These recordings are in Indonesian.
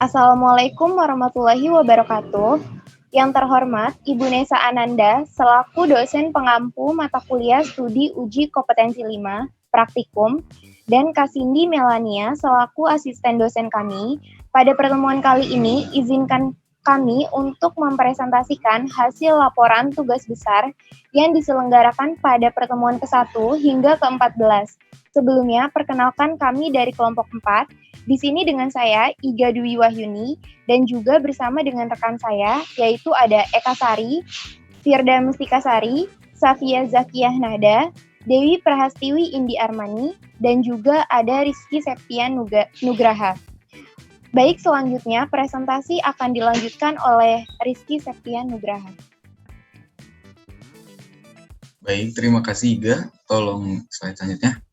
Assalamualaikum warahmatullahi wabarakatuh. Yang terhormat, Ibu Nesa Ananda, selaku dosen pengampu mata kuliah studi uji kompetensi 5, praktikum, dan Kasindi Melania, selaku asisten dosen kami. Pada pertemuan kali ini, izinkan kami untuk mempresentasikan hasil laporan tugas besar yang diselenggarakan pada pertemuan ke-1 hingga ke-14. Sebelumnya, perkenalkan kami dari kelompok 4. Di sini dengan saya, Iga Dwi Wahyuni, dan juga bersama dengan rekan saya, yaitu ada Eka Sari, Firda Mustika Sari, Safia Zakiyah Nada, Dewi Prahastiwi Indi Armani, dan juga ada Rizky Septian Nugraha. Baik, selanjutnya presentasi akan dilanjutkan oleh Rizky Septian Nugraha. Baik, terima kasih Iga. Tolong slide selanjutnya.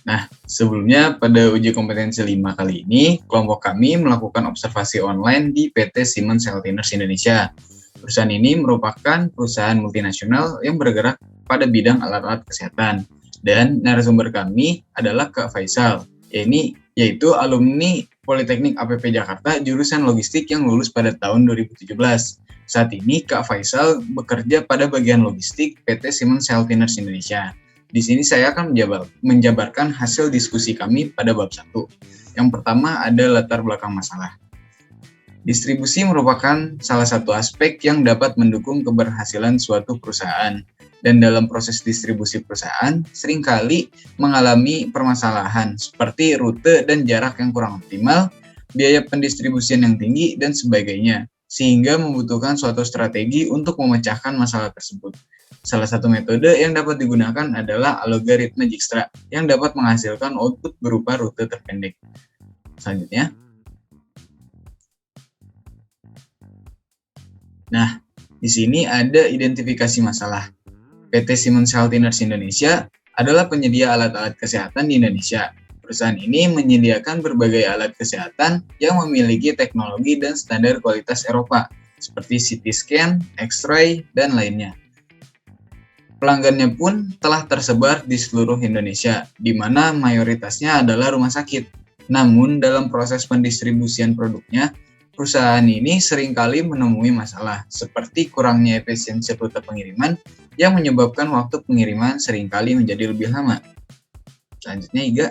Nah, sebelumnya pada uji kompetensi 5 kali ini, kelompok kami melakukan observasi online di PT Siemens Healthineers Indonesia. Perusahaan ini merupakan perusahaan multinasional yang bergerak pada bidang alat-alat kesehatan. Dan narasumber kami adalah Kak Faisal, yaitu alumni Politeknik APP Jakarta jurusan logistik yang lulus pada tahun 2017. Saat ini Kak Faisal bekerja pada bagian logistik PT Siemens Healthineers Indonesia. Di sini saya akan menjabarkan hasil diskusi kami pada bab 1. Yang pertama ada latar belakang masalah. Distribusi merupakan salah satu aspek yang dapat mendukung keberhasilan suatu perusahaan. Dan dalam proses distribusi perusahaan, seringkali mengalami permasalahan seperti rute dan jarak yang kurang optimal, biaya pendistribusian yang tinggi, dan sebagainya, sehingga membutuhkan suatu strategi untuk memecahkan masalah tersebut. Salah satu metode yang dapat digunakan adalah algoritma Dijkstra yang dapat menghasilkan output berupa rute terpendek. Selanjutnya. Nah, di sini ada identifikasi masalah. PT Siemens Healthineers Indonesia adalah penyedia alat-alat kesehatan di Indonesia. Perusahaan ini menyediakan berbagai alat kesehatan yang memiliki teknologi dan standar kualitas Eropa, seperti CT scan, X-ray, dan lainnya. Pelanggannya pun telah tersebar di seluruh Indonesia, di mana mayoritasnya adalah rumah sakit. Namun, dalam proses pendistribusian produknya, perusahaan ini seringkali menemui masalah, seperti kurangnya efisiensi rute pengiriman yang menyebabkan waktu pengiriman seringkali menjadi lebih lama. Selanjutnya, Iga.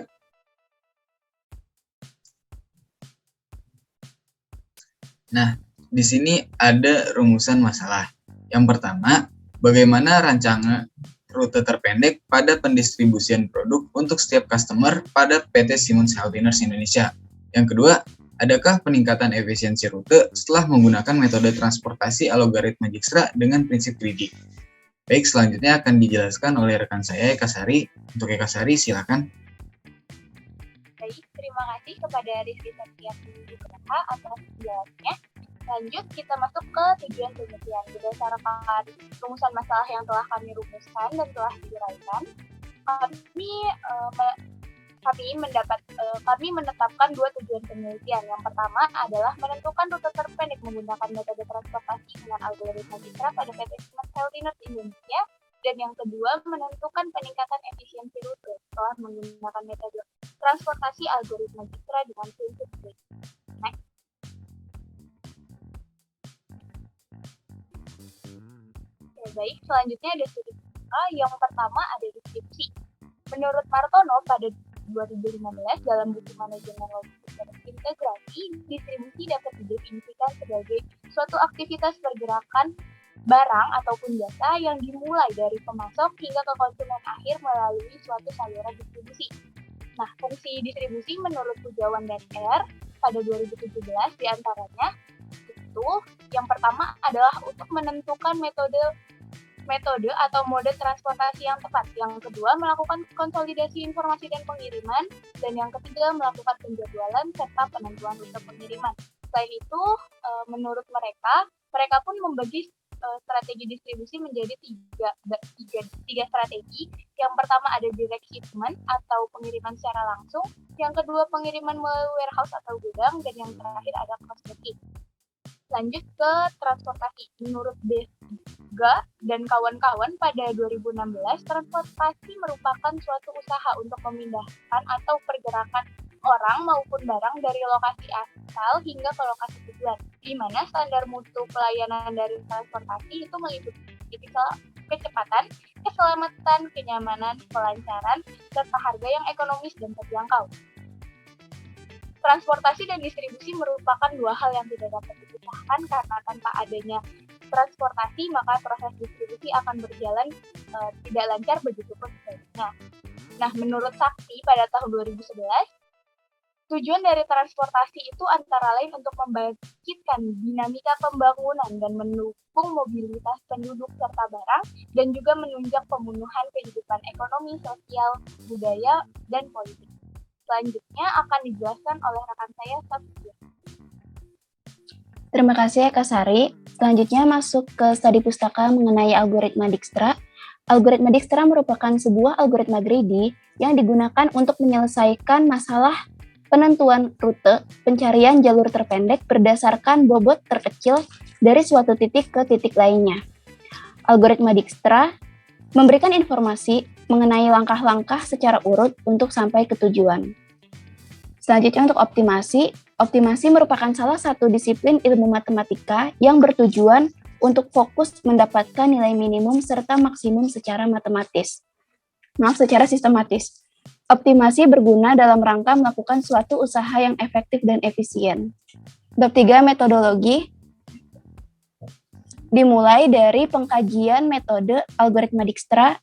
Nah, di sini ada rumusan masalah. Yang pertama, bagaimana rancangan rute terpendek pada pendistribusian produk untuk setiap customer pada PT Siemens Healthineers Indonesia. Yang kedua, adakah peningkatan efisiensi rute setelah menggunakan metode transportasi algoritma Dijkstra dengan prinsip greedy? Baik, selanjutnya akan dijelaskan oleh rekan saya, Eka Sari. Untuk Eka Sari, silakan. Baik, terima kasih kepada Rizky Septian Nugraha atas penjelasannya. Lanjut, kita masuk ke tujuan penelitian. Berdasarkan rumusan masalah yang telah kami rumuskan dan telah diuraikan, kami menetapkan 2 tujuan penelitian. Yang pertama adalah menentukan rute terpendek menggunakan metode transportasi dengan algoritma Dijkstra pada PT Siemens Healthineers Indonesia. Dan yang kedua, menentukan peningkatan efisiensi rute setelah menggunakan metode transportasi algoritma Dijkstra dengan prinsip greedy. Next. Baik, selanjutnya ada studi yang pertama ada distribusi. Menurut Martono pada 2015 dalam buku manajemen logistik dan integrasi, distribusi dapat didefinisikan sebagai suatu aktivitas pergerakan barang ataupun jasa yang dimulai dari pemasok hingga ke konsumen akhir melalui suatu saluran distribusi. Nah, fungsi distribusi menurut Pujawan dan R pada 2017 diantaranya itu yang pertama adalah untuk menentukan metode atau mode transportasi yang tepat. Yang kedua, melakukan konsolidasi informasi dan pengiriman. Dan yang ketiga, melakukan penjadwalan serta penentuan rute pengiriman. Selain itu, menurut mereka pun membagi strategi distribusi menjadi tiga strategi. Yang pertama ada direct shipment atau pengiriman secara langsung. Yang kedua, pengiriman melalui warehouse atau gudang. Dan yang terakhir ada cross-docking. Lanjut ke transportasi. Menurut Bega dan kawan-kawan pada 2016, transportasi merupakan suatu usaha untuk memindahkan atau pergerakan orang maupun barang dari lokasi asal hingga ke lokasi tujuan, di mana standar mutu pelayanan dari transportasi itu meliputi kecepatan, keselamatan, kenyamanan, kelancaran, serta harga yang ekonomis dan terjangkau. Transportasi dan distribusi merupakan dua hal yang tidak dapat dipisahkan karena tanpa adanya transportasi maka proses distribusi akan berjalan tidak lancar, begitu pun sebaliknya. Nah, menurut Sakti pada tahun 2011, tujuan dari transportasi itu antara lain untuk membangkitkan dinamika pembangunan dan mendukung mobilitas penduduk serta barang, dan juga menunjang pemenuhan kehidupan ekonomi, sosial, budaya, dan politik. Selanjutnya akan dijelaskan oleh rekan saya, Sabtia. Terima kasih ya Kak Sari. Selanjutnya masuk ke studi pustaka mengenai algoritma Dijkstra. Algoritma Dijkstra merupakan sebuah algoritma greedy yang digunakan untuk menyelesaikan masalah penentuan rute pencarian jalur terpendek berdasarkan bobot terkecil dari suatu titik ke titik lainnya. Algoritma Dijkstra memberikan informasi mengenai langkah-langkah secara urut untuk sampai ke tujuan. Selanjutnya untuk optimasi. Optimasi merupakan salah satu disiplin ilmu matematika yang bertujuan untuk fokus mendapatkan nilai minimum serta maksimum secara sistematis. Optimasi berguna dalam rangka melakukan suatu usaha yang efektif dan efisien. Bab 3, metodologi. Dimulai dari pengkajian metode algoritma Dijkstra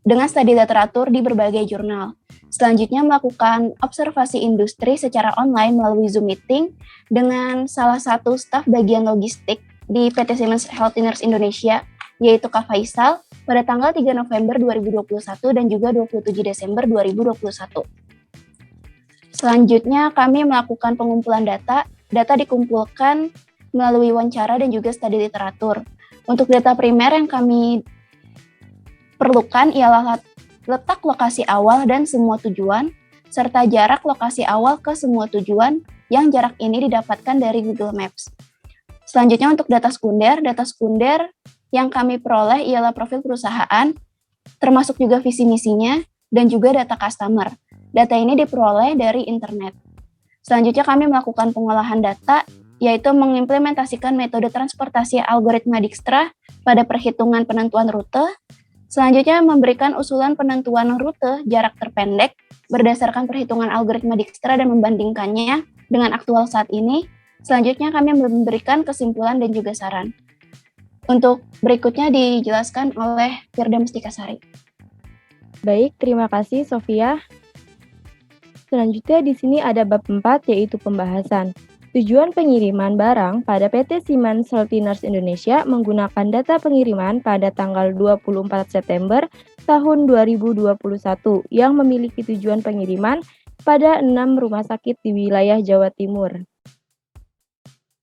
dengan studi literatur di berbagai jurnal. Selanjutnya melakukan observasi industri secara online melalui Zoom meeting dengan salah satu staf bagian logistik di PT Siemens Healthineers Indonesia, yaitu Kak Faisal, pada tanggal 3 November 2021 dan juga 27 Desember 2021. Selanjutnya kami melakukan pengumpulan data. Data dikumpulkan melalui wawancara dan juga studi literatur. Untuk data primer yang kami perlukan ialah letak lokasi awal dan semua tujuan, serta jarak lokasi awal ke semua tujuan yang jarak ini didapatkan dari Google Maps. Selanjutnya untuk data sekunder yang kami peroleh ialah profil perusahaan, termasuk juga visi misinya, dan juga data customer. Data ini diperoleh dari internet. Selanjutnya kami melakukan pengolahan data, yaitu mengimplementasikan metode transportasi algoritma Dijkstra pada perhitungan penentuan rute. Selanjutnya memberikan usulan penentuan rute jarak terpendek berdasarkan perhitungan algoritma Dijkstra dan membandingkannya dengan aktual saat ini. Selanjutnya kami memberikan kesimpulan dan juga saran. Untuk berikutnya dijelaskan oleh Firda Mustikasari. Baik, terima kasih Sofia. Selanjutnya di sini ada bab 4 yaitu pembahasan. Tujuan pengiriman barang pada PT Siemens Healthineers Indonesia menggunakan data pengiriman pada tanggal 24 September tahun 2021 yang memiliki tujuan pengiriman pada 6 rumah sakit di wilayah Jawa Timur.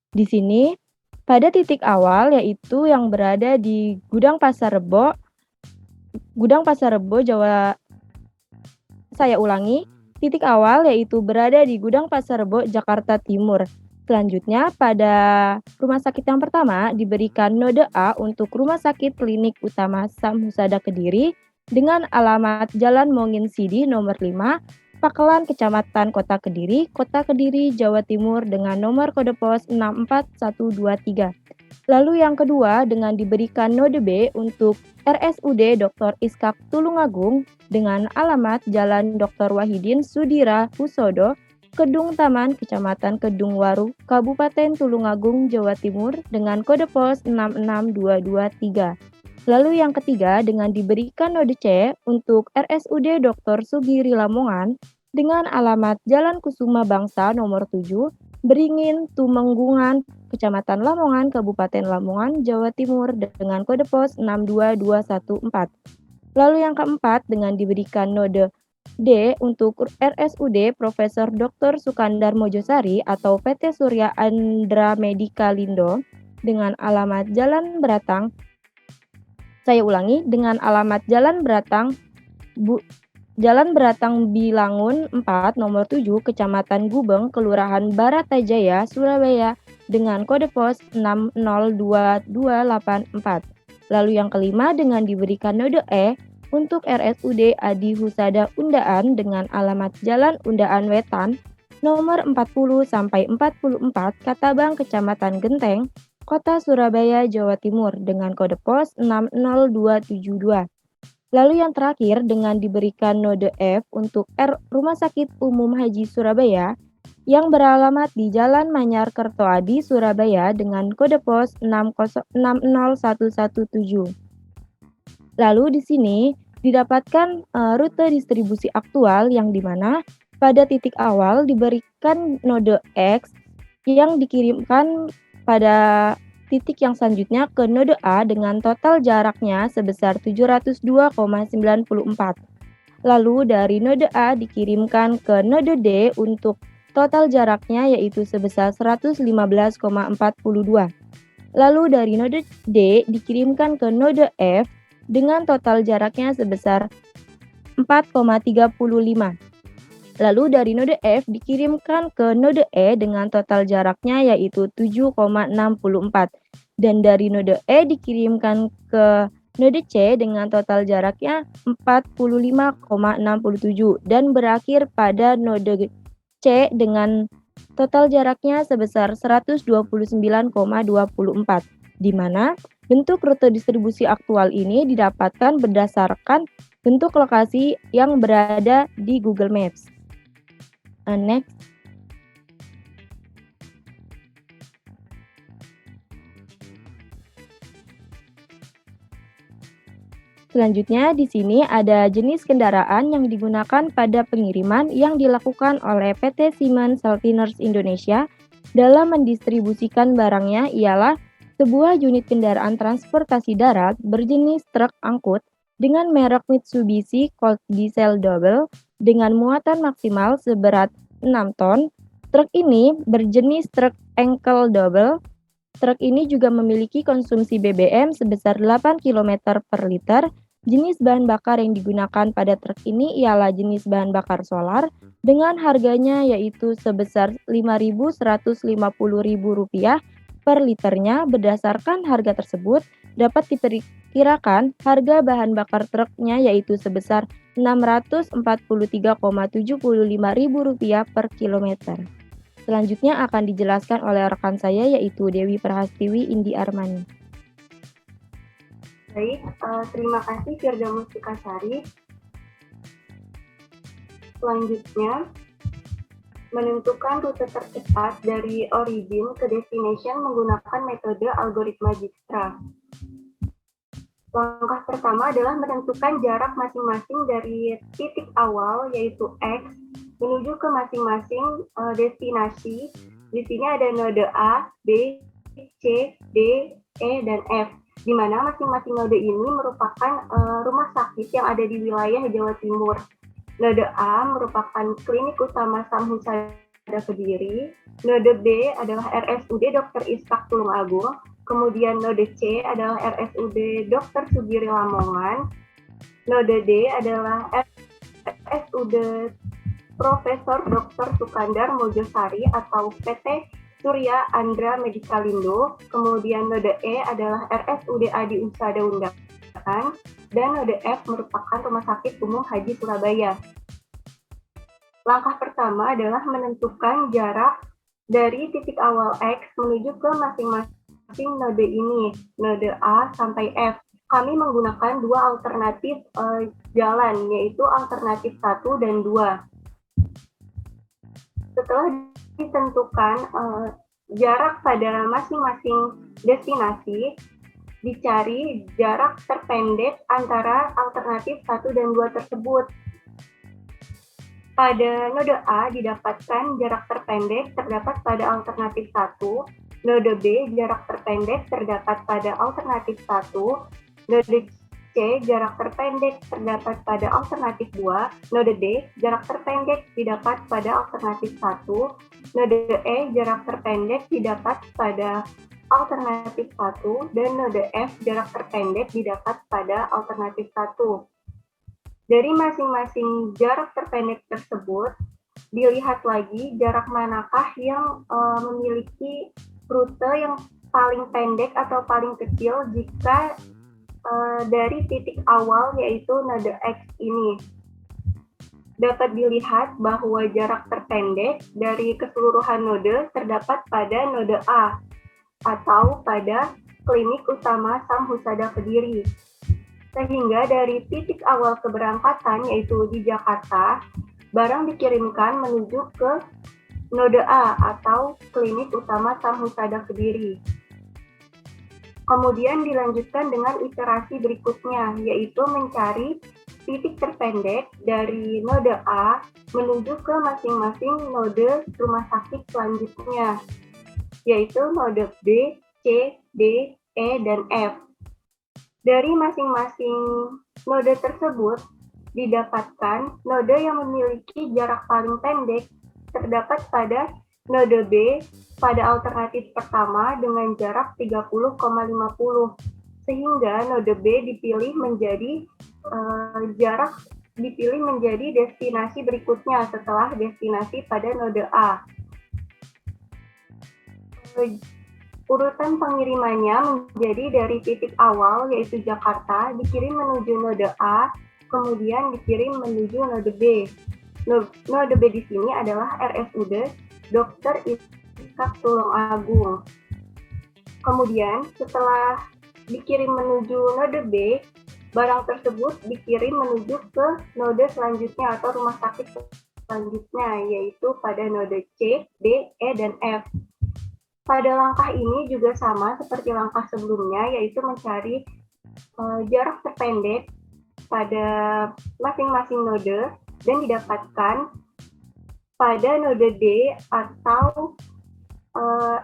Di sini, pada titik awal yaitu yang berada di Gudang Pasar Rebo, Jawa. Saya ulangi, titik awal yaitu berada di Gudang Pasar Rebo, Jakarta Timur. Selanjutnya, pada rumah sakit yang pertama diberikan node A untuk Rumah Sakit Klinik Utama Sam Husada Kediri dengan alamat Jalan Mongin Sidi nomor 5, Pakelan, Kecamatan Kota Kediri, Jawa Timur dengan nomor kode pos 64123. Lalu yang kedua dengan diberikan node B untuk RSUD Dr. Iskak Tulungagung dengan alamat Jalan Dr. Wahidin Sudira Husodo, Kedung Taman, Kecamatan Kedung Waru, Kabupaten Tulungagung, Jawa Timur dengan kode pos 66223. Lalu yang ketiga dengan diberikan node C untuk RSUD Dr. Sugiri Lamongan dengan alamat Jalan Kusuma Bangsa nomor 7, Beringin, Tumenggungan, Kecamatan Lamongan, Kabupaten Lamongan, Jawa Timur dengan kode pos 62214. Lalu yang keempat dengan diberikan node D untuk RSUD Profesor Dr. Sukandar Mojosari atau PT Surya Andra Medika Lindo dengan alamat Jalan Beratang. Saya ulangi, dengan alamat Jalan Beratang Bilangun 4 nomor 7 Kecamatan Gubeng, Kelurahan Baratajaya, Surabaya dengan kode pos 602284. Lalu yang kelima dengan diberikan node E untuk RSUD Adi Husada Undaan dengan alamat Jalan Undaan Wetan nomor 40-44 Katabang Kecamatan Genteng, Kota Surabaya, Jawa Timur dengan kode pos 60272. Lalu yang terakhir dengan diberikan node F untuk Rumah Sakit Umum Haji Surabaya yang beralamat di Jalan Manyar Kertoadi, Surabaya dengan kode pos 60117. Lalu di sini didapatkan rute distribusi aktual yang dimana pada titik awal diberikan node X yang dikirimkan pada titik yang selanjutnya ke node A dengan total jaraknya sebesar 702,94. Lalu dari node A dikirimkan ke node D untuk total jaraknya yaitu sebesar 115,42. Lalu dari node D dikirimkan ke node F dengan total jaraknya sebesar 4,35. Lalu dari node F dikirimkan ke node E dengan total jaraknya yaitu 7,64. Dan dari node E dikirimkan ke node C dengan total jaraknya 45,67 dan berakhir pada node C dengan total jaraknya sebesar 129,24, di mana bentuk rute distribusi aktual ini didapatkan berdasarkan bentuk lokasi yang berada di Google Maps. Next. Selanjutnya di sini ada jenis kendaraan yang digunakan pada pengiriman yang dilakukan oleh PT Siemens Healthineers Indonesia dalam mendistribusikan barangnya ialah sebuah unit kendaraan transportasi darat berjenis truk angkut dengan merek Mitsubishi Colt Diesel Double dengan muatan maksimal seberat 6 ton. Truk ini berjenis truk engkel double. Truk ini juga memiliki konsumsi BBM sebesar 8 km per liter. Jenis bahan bakar yang digunakan pada truk ini ialah jenis bahan bakar solar dengan harganya yaitu sebesar Rp5.150.000 per liternya. Berdasarkan harga tersebut dapat diperkirakan harga bahan bakar truknya yaitu sebesar Rp643,75.000 per kilometer. Selanjutnya akan dijelaskan oleh rekan saya yaitu Dewi Prahastiwi Indi Armani. Baik, terima kasih Firda Mustikasari. Selanjutnya, menentukan rute tercepat dari origin ke destination menggunakan metode algoritma Dijkstra. Langkah pertama adalah menentukan jarak masing-masing dari titik awal yaitu X menuju ke masing-masing destinasi. Di sini ada node A, B, C, D, E, dan F, di mana masing-masing node ini merupakan rumah sakit yang ada di wilayah Jawa Timur. Node A merupakan klinik utama Samhusada Kediri. Node B adalah RSUD Dr. Ishak Tulungagung. Kemudian node C adalah RSUD Dr. Sugiri Lamongan. Node D adalah RSUD Profesor Dr. Sukandar Mojosari atau PT Surya Andra Medikalindo. Kemudian node E adalah RSUD Adi Usa Daundakan. Dan node F merupakan Rumah Sakit Umum Haji Surabaya. Langkah pertama adalah menentukan jarak dari titik awal X menuju ke masing-masing node ini, node A sampai F. Kami menggunakan dua alternatif jalan, yaitu alternatif 1 dan 2. Setelah ditentukan jarak pada masing-masing destinasi, dicari jarak terpendek antara alternatif 1 dan 2 tersebut. Pada node A didapatkan jarak terpendek terdapat pada alternatif 1, node B jarak terpendek terdapat pada alternatif 1, node C jarak terpendek terdapat pada alternatif 2, node D jarak terpendek didapat pada alternatif 1, node E jarak terpendek didapat pada alternatif 1, dan node F jarak terpendek didapat pada alternatif 1. Dari masing-masing jarak terpendek tersebut, dilihat lagi jarak manakah yang memiliki rute yang paling pendek atau paling kecil jika dari titik awal yaitu node X ini. dapat dilihat bahwa jarak terpendek dari keseluruhan node terdapat pada node A atau pada klinik utama Sam Husada Kediri. Sehingga dari titik awal keberangkatan yaitu di Jakarta, barang dikirimkan menuju ke node A atau klinik utama Sam Husada Kediri. Kemudian dilanjutkan dengan iterasi berikutnya, yaitu mencari titik terpendek dari node A menuju ke masing-masing node rumah sakit selanjutnya, yaitu node B, C, D, E, dan F. Dari masing-masing node tersebut didapatkan node yang memiliki jarak paling pendek terdapat pada node B pada alternatif pertama dengan jarak 30,50, sehingga node B dipilih menjadi destinasi berikutnya setelah destinasi pada node A. Urutan pengirimannya menjadi dari titik awal yaitu Jakarta dikirim menuju node A, kemudian dikirim menuju node B. Node B di sini adalah RSUD Dr. Ishak Tulungagung. Kemudian setelah dikirim menuju node B, barang tersebut dikirim menuju ke node selanjutnya atau rumah sakit selanjutnya, yaitu pada node C, D, E, dan F. Pada langkah ini juga sama seperti langkah sebelumnya, yaitu mencari jarak terpendek pada masing-masing node dan didapatkan pada node D atau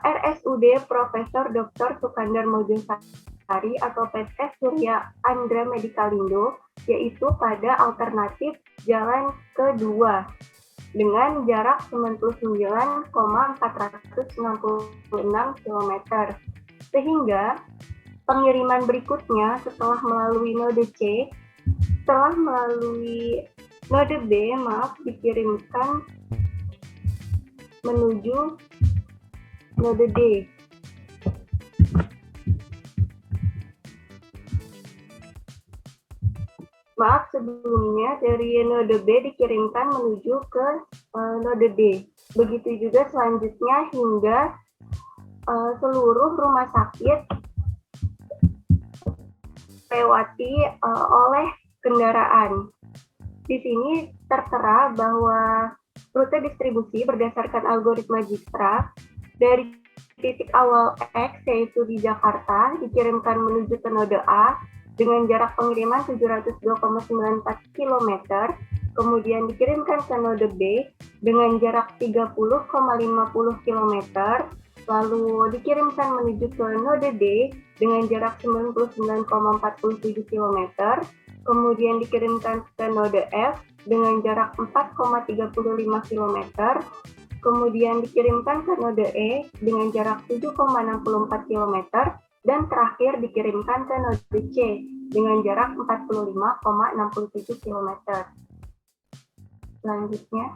RSUD Profesor Dr. Sukandar Mojosari atau PT Surya Andra Medikalindo, yaitu pada alternatif jalan kedua dengan jarak 99,466 km. Sehingga pengiriman berikutnya setelah melalui node C, setelah melalui node B, dikirimkan menuju node D. Sebelumnya dari node B dikirimkan menuju ke node D. Begitu juga selanjutnya hingga seluruh rumah sakit lewati oleh kendaraan. Di sini tertera bahwa rute distribusi berdasarkan algoritma Dijkstra dari titik awal X yaitu di Jakarta dikirimkan menuju ke node A dengan jarak pengiriman 702,94 km, kemudian dikirimkan ke node B dengan jarak 30,50 km, lalu dikirimkan menuju ke node D dengan jarak 99,47 km, kemudian dikirimkan ke node F dengan jarak 4,35 km, kemudian dikirimkan ke node E dengan jarak 7,64 km, dan terakhir dikirimkan ke node C dengan jarak 45,67 km. Selanjutnya,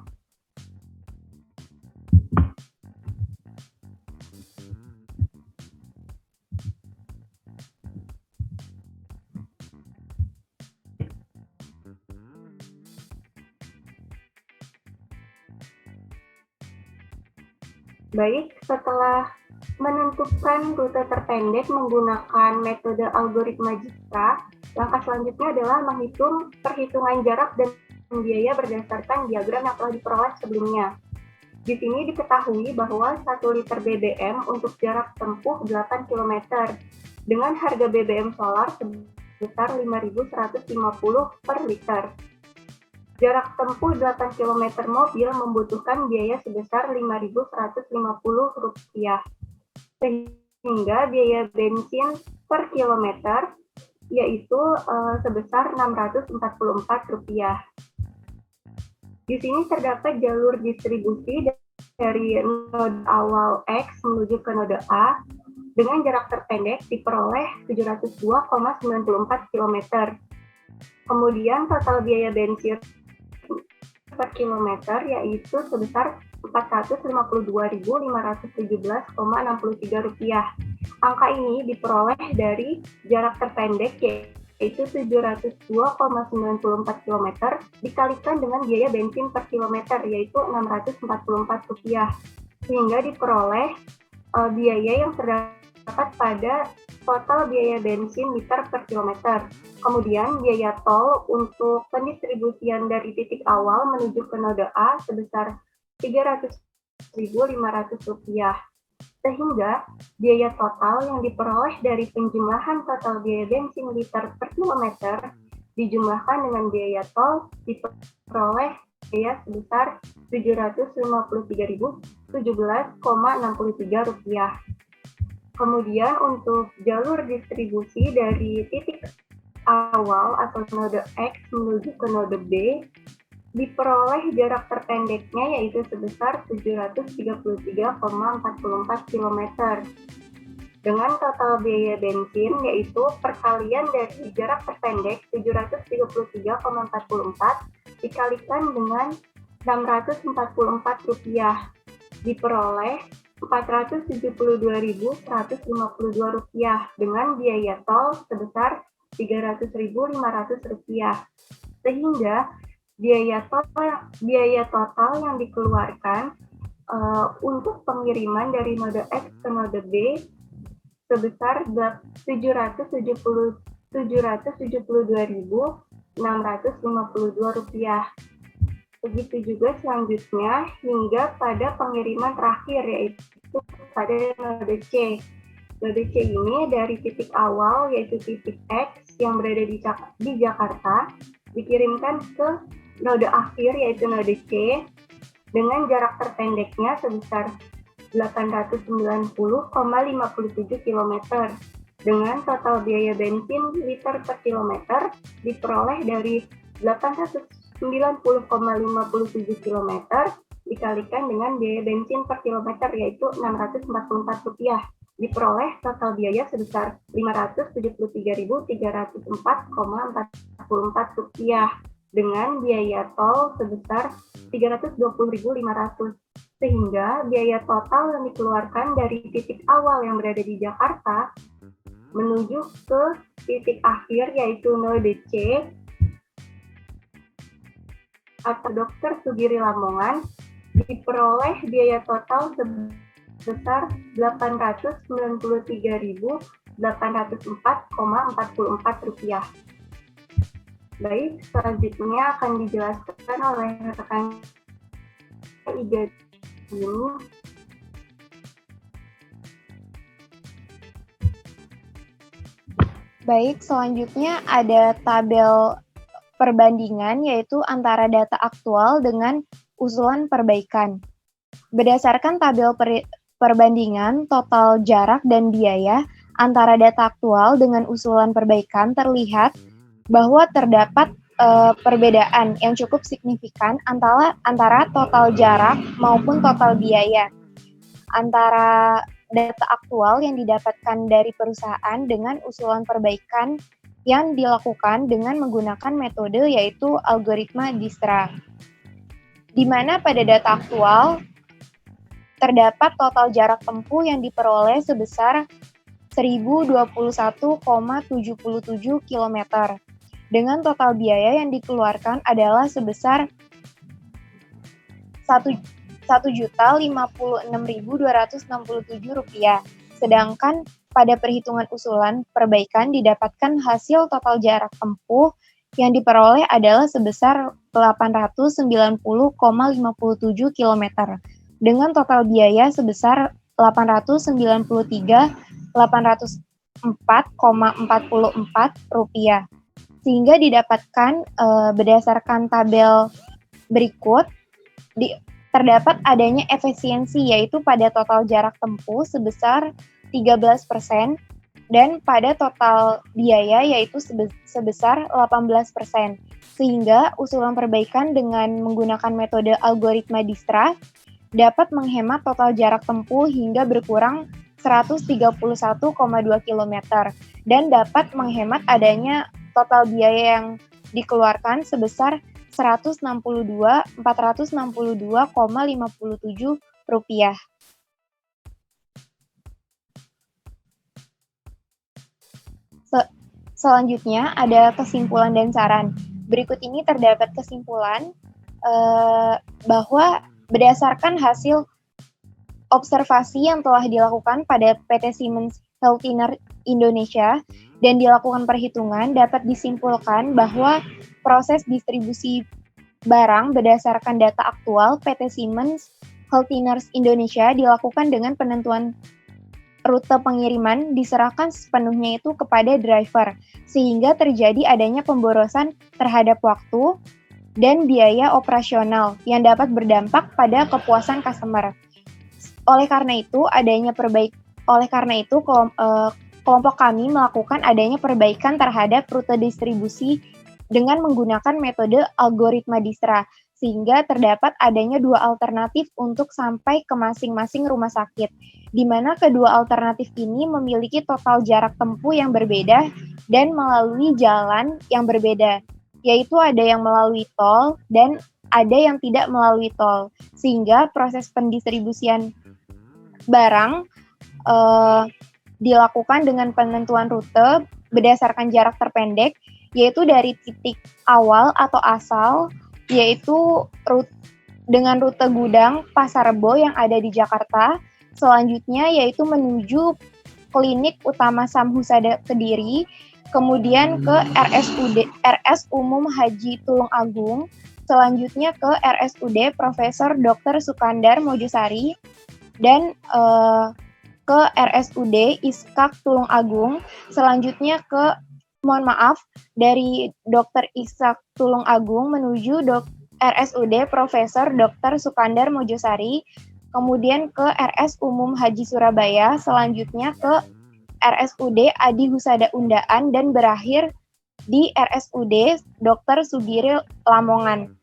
baik, setelah menentukan rute terpendek menggunakan metode algoritma Dijkstra, langkah selanjutnya adalah menghitung perhitungan jarak dan biaya berdasarkan diagram yang telah diperoleh sebelumnya. Di sini diketahui bahwa 1 liter BBM untuk jarak tempuh 8 km dengan harga BBM solar sebesar 5.150 per liter. Jarak tempuh 8 km mobil membutuhkan biaya sebesar Rp5.150, sehingga biaya bensin per kilometer yaitu sebesar Rp644. Di sini terdapat jalur distribusi dari node awal X menuju ke node A dengan jarak terpendek diperoleh 702,94 km. Kemudian total biaya bensin per kilometer yaitu sebesar Rp452.517,63. Angka ini diperoleh dari jarak terpendek yaitu 702,94 km dikalikan dengan biaya bensin per kilometer yaitu Rp644, sehingga diperoleh biaya yang terdapat pada total biaya bensin liter per kilometer. Kemudian biaya tol untuk pendistribusian dari titik awal menuju ke node A sebesar Rp300.500, sehingga biaya total yang diperoleh dari penjumlahan total biaya bensin liter per kilometer dijumlahkan dengan biaya tol diperoleh biaya sebesar Rp753.017,63. Kemudian untuk jalur distribusi dari titik awal atau node X menuju ke node B diperoleh jarak terpendeknya yaitu sebesar 733,44 km dengan total biaya bensin yaitu perkalian dari jarak terpendek 733,44 dikalikan dengan Rp644 diperoleh Rp472.152 dengan biaya tol sebesar Rp300.500, sehingga biaya total yang dikeluarkan untuk pengiriman dari node X ke node B sebesar Rp772.652. Begitu juga selanjutnya hingga pada pengiriman terakhir yaitu pada node C. Node C ini dari titik awal yaitu titik X yang berada di Jakarta dikirimkan ke node akhir yaitu node C dengan jarak terpendeknya sebesar 890,57 km dengan total biaya bensin liter per kilometer diperoleh dari 890,57 km dikalikan dengan biaya bensin per kilometer yaitu Rp644 diperoleh total biaya sebesar Rp573.304,44 dengan biaya tol sebesar Rp320.500, sehingga biaya total yang dikeluarkan dari titik awal yang berada di Jakarta menuju ke titik akhir yaitu node C atau Dr. Sugiri Lamongan diperoleh biaya total sebesar Rp893.804,44. Baik, selanjutnya akan dijelaskan oleh rekan Iga ini. Baik, selanjutnya ada tabel perbandingan yaitu antara data aktual dengan usulan perbaikan. Berdasarkan tabel perbandingan total jarak dan biaya antara data aktual dengan usulan perbaikan terlihat bahwa terdapat perbedaan yang cukup signifikan antara total jarak maupun total biaya antara data aktual yang didapatkan dari perusahaan dengan usulan perbaikan yang dilakukan dengan menggunakan metode yaitu algoritma Dijkstra. Di mana pada data aktual terdapat total jarak tempuh yang diperoleh sebesar 1021,77 km dengan total biaya yang dikeluarkan adalah sebesar Rp1.056.267. Sedangkan pada perhitungan usulan perbaikan didapatkan hasil total jarak tempuh yang diperoleh adalah sebesar 890,57 km dengan total biaya sebesar Rp893.804,44. Sehingga didapatkan berdasarkan tabel berikut terdapat adanya efisiensi yaitu pada total jarak tempuh sebesar 13% dan pada total biaya yaitu sebesar 18%. Sehingga usulan perbaikan dengan menggunakan metode algoritma Dijkstra dapat menghemat total jarak tempuh hingga berkurang 131,2 km dan dapat menghemat adanya total biaya yang dikeluarkan sebesar Rp462,57. Selanjutnya ada kesimpulan dan saran. Berikut ini terdapat kesimpulan bahwa berdasarkan hasil observasi yang telah dilakukan pada PT Siemens Healthineers Indonesia dan dilakukan perhitungan, dapat disimpulkan bahwa proses distribusi barang berdasarkan data aktual PT Siemens Healthineers Indonesia dilakukan dengan penentuan rute pengiriman diserahkan sepenuhnya itu kepada driver, sehingga terjadi adanya pemborosan terhadap waktu dan biaya operasional yang dapat berdampak pada kepuasan customer. Oleh karena itu, kelompok kami melakukan adanya perbaikan terhadap rute distribusi dengan menggunakan metode algoritma Dijkstra, sehingga terdapat adanya 2 alternatif untuk sampai ke masing-masing rumah sakit, di mana kedua alternatif ini memiliki total jarak tempuh yang berbeda dan melalui jalan yang berbeda, yaitu ada yang melalui tol dan ada yang tidak melalui tol, sehingga proses pendistribusian barang dilakukan dengan penentuan rute berdasarkan jarak terpendek, yaitu dari titik awal atau asal, yaitu dengan rute gudang Pasar Rebo yang ada di Jakarta. Selanjutnya yaitu menuju klinik utama Samhusada Kediri, kemudian ke RS Umum Haji Tulung Agung, selanjutnya ke RSUD Profesor Dr. Sukandar Mojosari, dan ke RSUD Iskak Tulung Agung, selanjutnya dari Dr. Iskak Tulung Agung menuju RSUD Profesor Dr. Sukandar Mojosari, kemudian ke RS Umum Haji Surabaya, selanjutnya ke RSUD Adi Husada Undaan, dan berakhir di RSUD Dr. Sugiri Lamongan.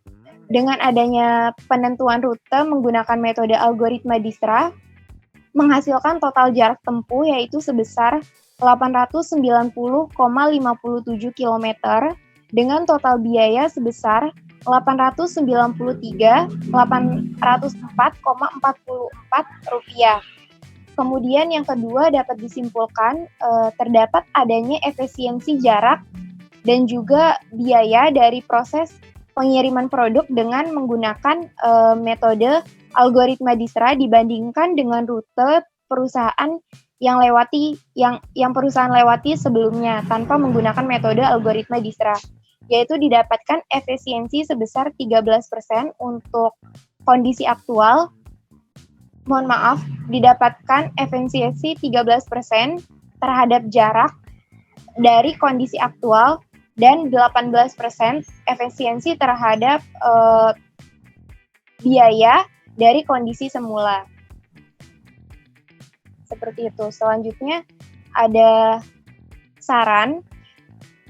Dengan adanya penentuan rute menggunakan metode algoritma Dijkstra, menghasilkan total jarak tempuh yaitu sebesar 890,57 km dengan total biaya sebesar 894,44 rupiah. Kemudian yang kedua dapat disimpulkan terdapat adanya efisiensi jarak dan juga biaya dari proses pengiriman produk dengan menggunakan metode algoritma Dijkstra dibandingkan dengan rute perusahaan yang perusahaan lewati sebelumnya tanpa menggunakan metode algoritma Dijkstra, yaitu didapatkan efisiensi sebesar 13% untuk kondisi aktual. Didapatkan efisiensi 13% terhadap jarak dari kondisi aktual dan 18% efisiensi terhadap biaya dari kondisi semula. Seperti itu. Selanjutnya ada saran.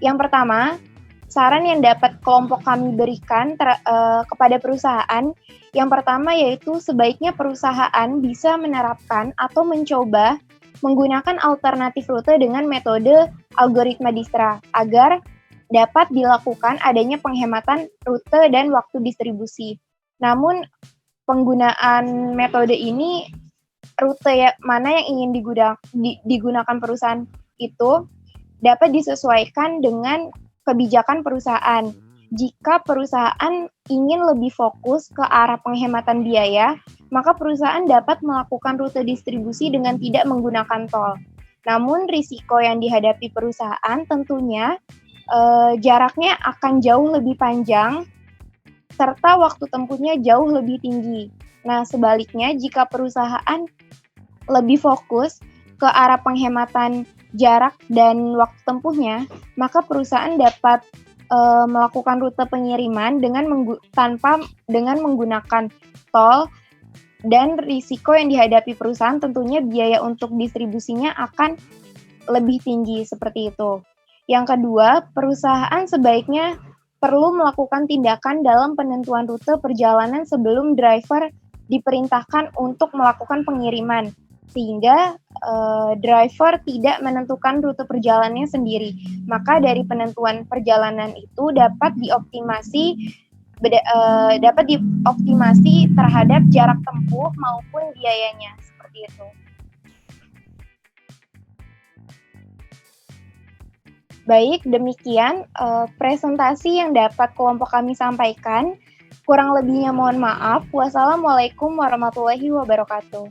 Yang pertama, saran yang dapat kelompok kami berikan kepada perusahaan, yang pertama yaitu sebaiknya perusahaan bisa menerapkan atau mencoba menggunakan alternatif rute dengan metode algoritma Dijkstra agar dapat dilakukan adanya penghematan rute dan waktu distribusi. Namun penggunaan metode ini, rute mana yang ingin digunakan perusahaan itu dapat disesuaikan dengan kebijakan perusahaan. Jika perusahaan ingin lebih fokus ke arah penghematan biaya, maka perusahaan dapat melakukan rute distribusi dengan tidak menggunakan tol. Namun risiko yang dihadapi perusahaan tentunya jaraknya akan jauh lebih panjang serta waktu tempuhnya jauh lebih tinggi. Nah, sebaliknya jika perusahaan lebih fokus ke arah penghematan jarak dan waktu tempuhnya, maka perusahaan dapat melakukan rute pengiriman dengan menggunakan tol, dan risiko yang dihadapi perusahaan tentunya biaya untuk distribusinya akan lebih tinggi seperti itu. Yang kedua, perusahaan sebaiknya perlu melakukan tindakan dalam penentuan rute perjalanan sebelum driver diperintahkan untuk melakukan pengiriman, sehingga driver tidak menentukan rute perjalanannya sendiri. Maka dari penentuan perjalanan itu dapat dioptimasi terhadap jarak tempuh maupun biayanya, seperti itu. Baik, demikian presentasi yang dapat kelompok kami sampaikan. Kurang lebihnya mohon maaf. Wassalamualaikum warahmatullahi wabarakatuh.